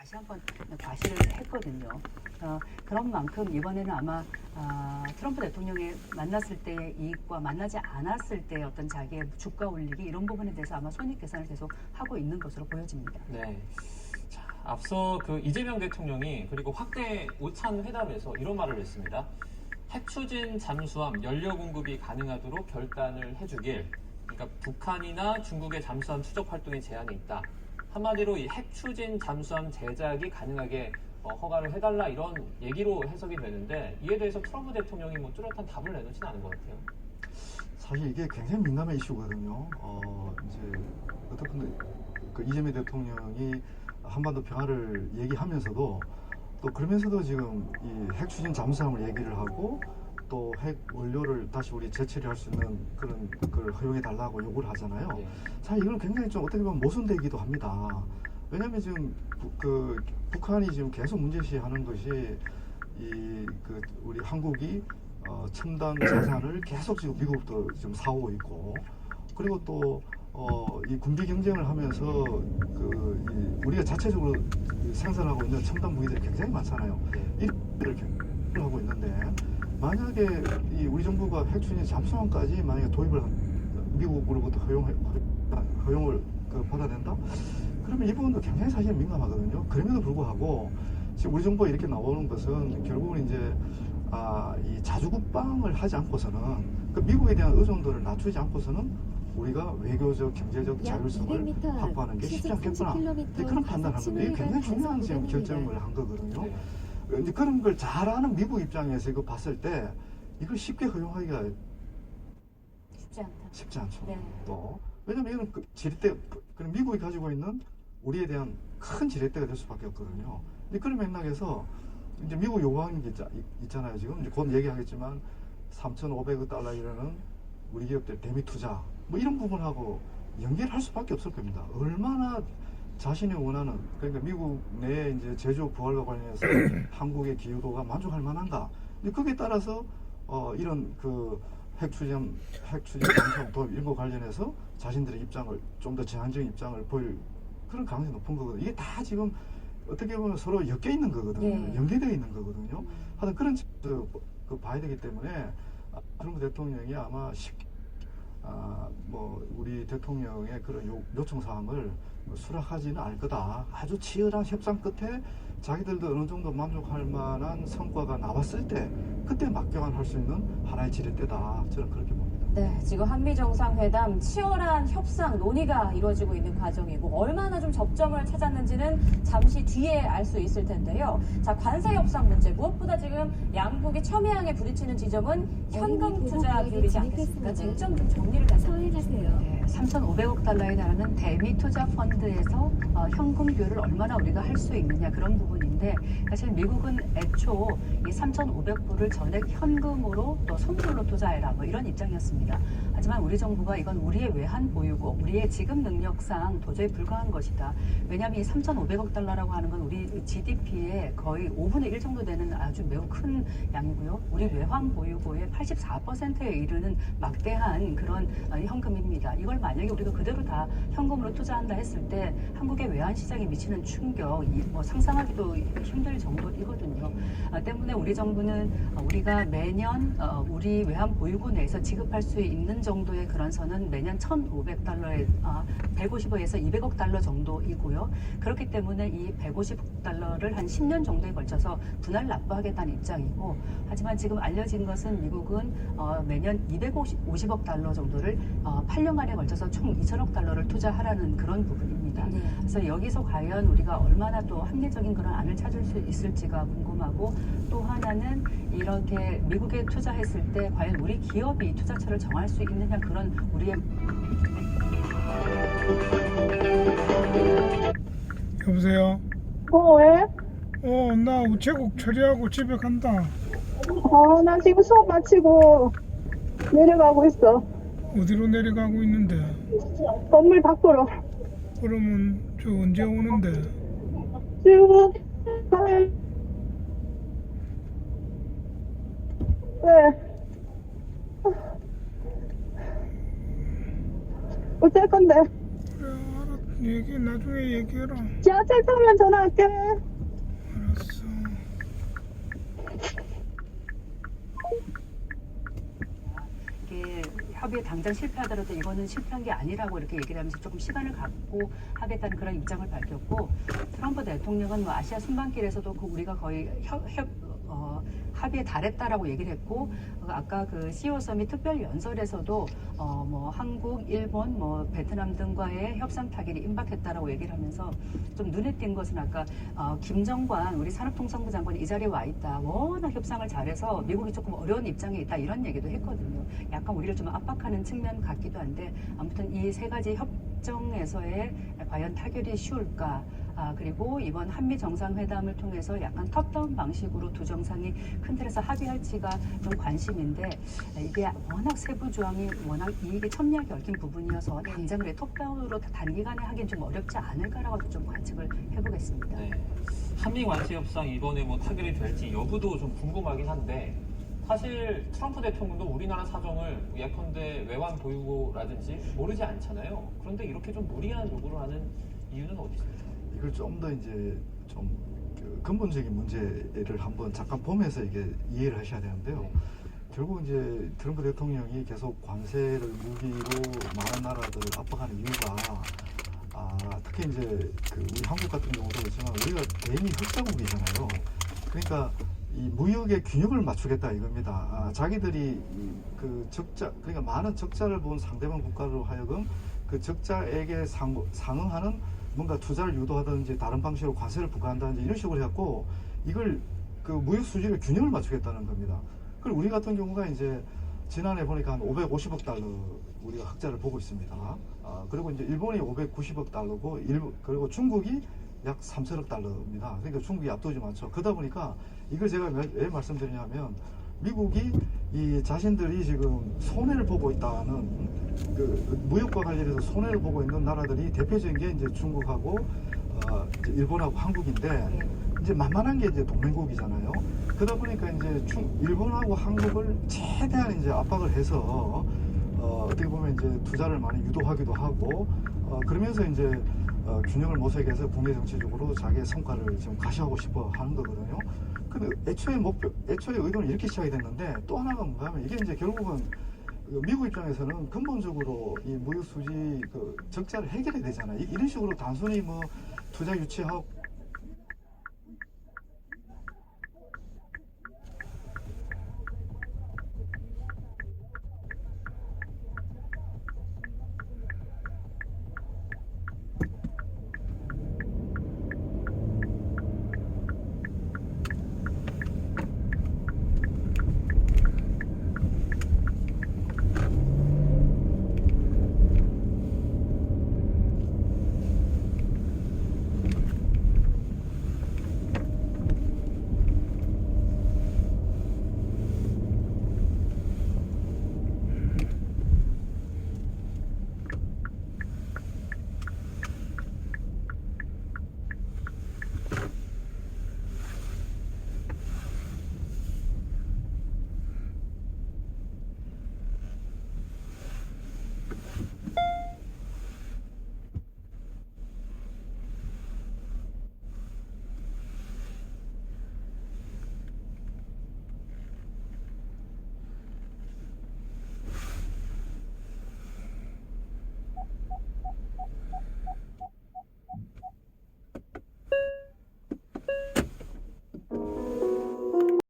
다시 한번 과시를 했거든요. 그런 만큼 이번에는 아마 트럼프 대통령이 만났을 때의 이익과 만나지 않았을 때의 어떤 자기의 주가 올리기 이런 부분에 대해서 아마 손익 계산을 계속 하고 있는 것으로 보여집니다. 네. 자, 앞서 그 이재명 대통령이 그리고 확대 오찬 회담에서 이런 말을 했습니다. 핵 추진 잠수함 연료 공급이 가능하도록 결단을 해주길. 그러니까 북한이나 중국의 잠수함 추적 활동에 제한이 있다. 한마디로 이 핵 추진 잠수함 제작이 가능하게 허가를 해달라 이런 얘기로 해석이 되는데 이에 대해서 트럼프 대통령이 뭐 뚜렷한 답을 내놓진 않은 것 같아요. 사실 이게 굉장히 민감한 이슈거든요. 이제 어떻든 그 이재명 대통령이 한반도 평화를 얘기하면서도 또 그러면서도 지금 이 핵 추진 잠수함을 얘기를 하고 또 핵 원료를 다시 우리 재처리할 수 있는 그런 걸 허용해 달라고 요구를 하잖아요. 네. 사실 이건 굉장히 좀 어떻게 보면 모순되기도 합니다. 왜냐하면 지금 북한이 지금 계속 문제시하는 것이 우리 한국이 첨단 자산을 계속 지금 미국부터 지금 사오고 있고 그리고 또 이 군비 경쟁을 하면서 우리가 자체적으로 생산하고 있는 첨단 무기들이 굉장히 많잖아요. 이를 하고 있는데 만약에 우리 정부가 핵 추진 잠수함까지 만약에 도입을 미국으로부터 허용을 받아낸다? 그러면 이 부분도 굉장히 사실 민감하거든요. 그럼에도 불구하고 지금 우리 정부가 이렇게 나오는 것은 결국은 이제 이 자주국방을 하지 않고서는 그 미국에 대한 의존도를 낮추지 않고서는 우리가 외교적, 경제적 자율성을 확보하는 게 쉽지 않겠구나. 그런 판단을 한 건데 이게 굉장히 중요한 지금 결정을 한 거거든요. 네. 이제 그런 걸 잘 아는 미국 입장에서 이거 봤을 때 이걸 쉽게 허용하기가 쉽지 않죠. 네. 또 왜냐면 이건 지렛대, 미국이 가지고 있는 우리에 대한 큰 지렛대가 될 수밖에 없거든요. 근데 그런 맥락에서 이제 미국 요구하는 게 있잖아요. 지금 이제 곧 얘기하겠지만 3,500억 달러이라는 우리 기업들 대미 투자 뭐 이런 부분하고 연결할 수밖에 없을 겁니다. 얼마나 자신이 원하는 그러니까 미국 내 이제 제조 부활과 관련해서 한국의 기여도가 만족할 만한가? 근데 거기에 따라서 이런 핵 추진 잠수함 도입 이런 거 관련해서 자신들의 입장을 좀 더 제한적인 입장을 보일 그런 가능성이 높은 거거든요. 이게 다 지금 어떻게 보면 서로 엮여 있는 거거든요. 네. 연계되어 있는 거거든요. 하여튼 그런 봐야 되기 때문에 트럼프 대통령이 아마 쉽게 우리 대통령의 그런 요청 사항을 수락하지는 않을 거다. 아주 치열한 협상 끝에 자기들도 어느 정도 만족할 만한 성과가 나왔을 때 그때 막강할 수 있는 하나의 지렛대다. 저는 그렇게 봅니다. 네, 지금 한미 정상회담 치열한 협상 논의가 이루어지고 있는 과정이고 얼마나 좀 접점을 찾았는지는 잠시 뒤에 알 수 있을 텐데요. 자, 관세 협상 문제 무엇보다 지금 양국이 첨예하게 부딪히는 지점은 현금 투자 비율이지 않겠습니까? 쟁점 좀 정리를 해서 네, 3,500억 달러에 달하는 대미 투자 펀드에서 현금 비율을 얼마나 우리가 할 수 있느냐 그런 부분인데 사실 미국은 애초 이 3,500불을 전액 현금으로 또 선불로 투자해라 뭐 이런 입장이었습니다. 하지만 우리 정부가 이건 우리의 외환 보유고 우리의 지급 능력상 도저히 불가한 것이다. 왜냐하면 이 3,500억 달러라고 하는 건 우리 GDP의 거의 5분의 1 정도 되는 아주 매우 큰 양이고요. 우리 외환 보유고의 84%에 이르는 막대한 그런 현금입니다. 이걸 만약에 우리가 그대로 다 현금으로 투자한다 했을 때 한국의 외환 시장에 미치는 충격 뭐 상상하기도 힘들 정도이거든요. 때문에 우리 정부는 우리가 매년 우리 외환 보유고 내에서 지급할 수 있는 정도의 그런 선은 매년 1,500달러에 150억에서 200억 달러 정도이고요. 그렇기 때문에 이 150억 달러를 한 10년 정도에 걸쳐서 분할 납부하겠다는 입장이고 하지만 지금 알려진 것은 미국은 매년 250억 달러 정도를 8년간에 걸쳐서 총 2천억 달러를 투자하라는 그런 부분입니다. 네. 그래서 여기서 과연 우리가 얼마나 또 합리적인 그런 안을 찾을 수 있을지가 궁금하고 또 하나는 이렇게 미국에 투자했을 때 과연 우리 기업이 투자처를 정할 수 있느냐 그런 우리의 여보세요? 왜? 나 우체국 처리하고 집에 간다. 나 지금 수업 마치고 내려가고 있어. 어디로 내려가고 있는데? 건물 밖으로. 그러면 저 언제 오는데? 지금, 왜? 어쩔 건데? 그래, 알았. 얘기 나중에 나중에 얘기해라. 지하철 타면 전화할게. 알았어. 이게 협의에 당장 실패하더라도 이거는 실패한 게 아니라고 이렇게 얘기를 하면서 조금 시간을 갖고 하겠다는 그런 입장을 밝혔고, 트럼프 대통령은 뭐 아시아 순방길에서도 그 우리가 거의 합의에 달했다라고 얘기를 했고, 아까 그 CEO 서밋 특별 연설에서도 뭐 한국, 일본, 뭐 베트남 등과의 협상 타결이 임박했다라고 얘기를 하면서 좀 눈에 띈 것은 아까 김정관 우리 산업통상부 장관이 이 자리에 와 있다. 워낙 협상을 잘해서 미국이 조금 어려운 입장에 있다 이런 얘기도 했거든요. 약간 우리를 좀 압박하는 측면 같기도 한데 아무튼 이 세 가지 협정에서의 과연 타결이 쉬울까? 그리고 이번 한미 정상회담을 통해서 약간 톱다운 방식으로 두 정상이 큰 틀에서 합의할지가 좀 관심인데, 이게 워낙 세부 조항이 워낙 이익에 첨예하게 얽힌 부분이어서 당장 그래 톱다운으로 단기간에 하긴 좀 어렵지 않을까라고 좀 관측을 해보겠습니다. 네. 한미 관세 협상 이번에 뭐 타결이 될지 여부도 좀 궁금하긴 한데, 사실 트럼프 대통령도 우리나라 사정을 예컨대 외환 보유고라든지 모르지 않잖아요. 그런데 이렇게 좀 무리한 요구를 하는 이유는 어디 있습니까? 이걸 좀 더 이제 좀 그 근본적인 문제를 한번 잠깐 보면서 이게 이해를 하셔야 되는데요. 네. 결국 이제 트럼프 대통령이 계속 관세를 무기로 많은 나라들을 압박하는 이유가 특히 이제 그 우리 한국 같은 경우도 그렇지만 우리가 대미 흑자국이잖아요. 그러니까 이 무역의 균형을 맞추겠다 이겁니다. 자기들이 그 적자, 그러니까 많은 적자를 본 상대방 국가로 하여금 그 적자액에 상응하는 뭔가 투자를 유도하든지 다른 방식으로 관세를 부과한다든지 이런 식으로 해갖고 이걸 그 무역 수지를 균형을 맞추겠다는 겁니다. 그리고 우리 같은 경우가 이제 지난해 보니까 한 550억 달러 우리가 흑자를 보고 있습니다. 그리고 이제 일본이 590억 달러고 그리고 중국이 약 3천억 달러입니다. 그러니까 중국이 압도적이 많죠. 그러다 보니까 이걸 제가 왜 말씀드리냐면 미국이 이 자신들이 지금 손해를 보고 있다는 그 무역과 관련해서 손해를 보고 있는 나라들이 대표적인 게 이제 중국하고 이제 일본하고 한국인데 이제 만만한 게 이제 동맹국이잖아요. 그러다 보니까 이제 일본하고 한국을 최대한 이제 압박을 해서 어떻게 보면 이제 투자를 많이 유도하기도 하고 그러면서 이제 균형을 모색해서 국내 정치적으로 자기의 성과를 지금 가시하고 싶어 하는 거거든요. 근데 애초에 의도는 이렇게 시작이 됐는데 또 하나가 뭔가 하면 이게 이제 결국은 미국 입장에서는 근본적으로 이 무역 수지 그 적자를 해결해야 되잖아요. 이런 식으로 단순히 뭐 투자 유치하고